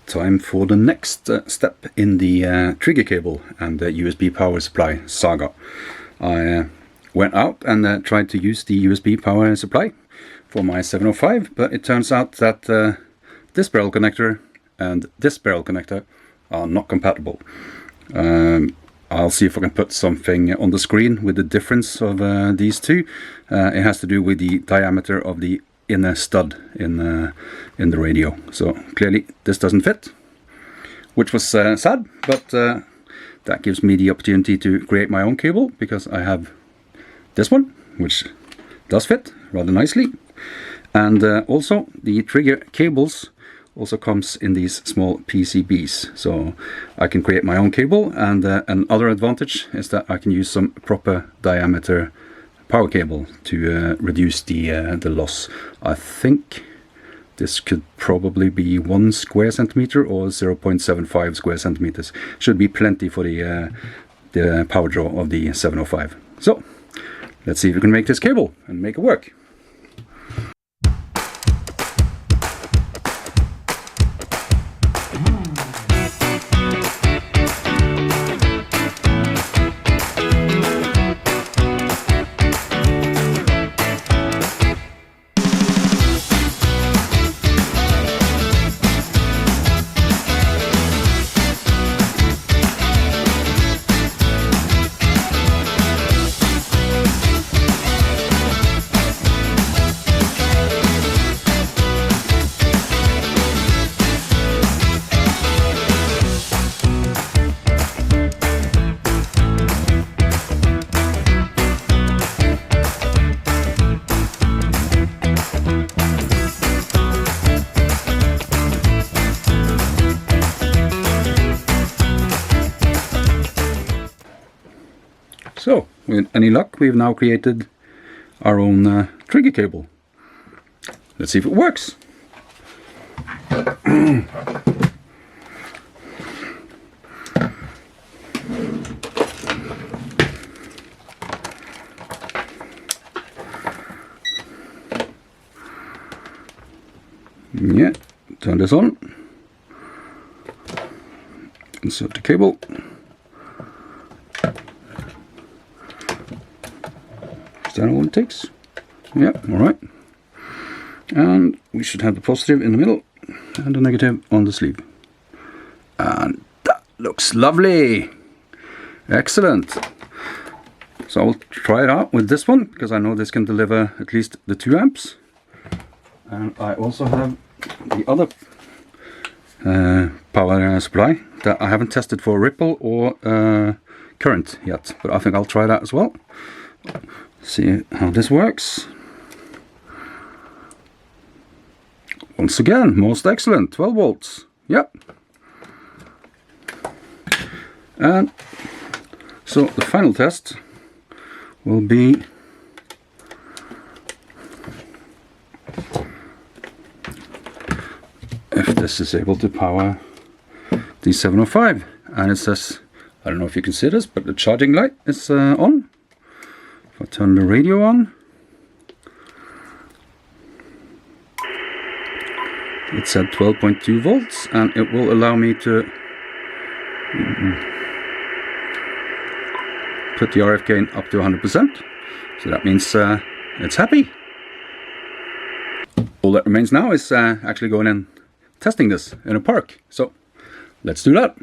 time for the next step in the trigger cable and the USB power supply saga. I went out and tried to use the USB power supply for my 705, but it turns out that this barrel connector and this barrel connector are not compatible. I'll see if I can put something on the screen with the difference of these two. It has to do with the diameter of the inner stud in the radio. So clearly this doesn't fit, which was sad, but that gives me the opportunity to create my own cable, because I have this one, which does fit rather nicely. And also the trigger cables also comes in these small PCBs, so I can create my own cable. And another advantage is that I can use some proper diameter power cable to reduce the loss. I think this could probably be 1 square centimeter or 0.75 square centimeters. Should be plenty for the power draw of the 705. So let's see if we can make this cable and make it work. So, with any luck, we've now created our own trigger cable. Let's see if it works. Yeah, turn this on. Insert the cable. Is that all it takes? Yeah, alright. And we should have the positive in the middle and the negative on the sleeve. And that looks lovely! Excellent! So I'll try it out with this one, because I know this can deliver at least the 2 amps. And I also have the other power supply that I haven't tested for ripple or current yet, but I think I'll try that as well. See how this works. Once again, most excellent, 12 volts. Yep. And so the final test will be if this is able to power the 705. And it says, I don't know if you can see this, but the charging light is on. If I turn the radio on, it's at 12.2 volts, and it will allow me to put the RF gain up to 100%. So that means it's happy. All that remains now is actually going and testing this in a park. So let's do that.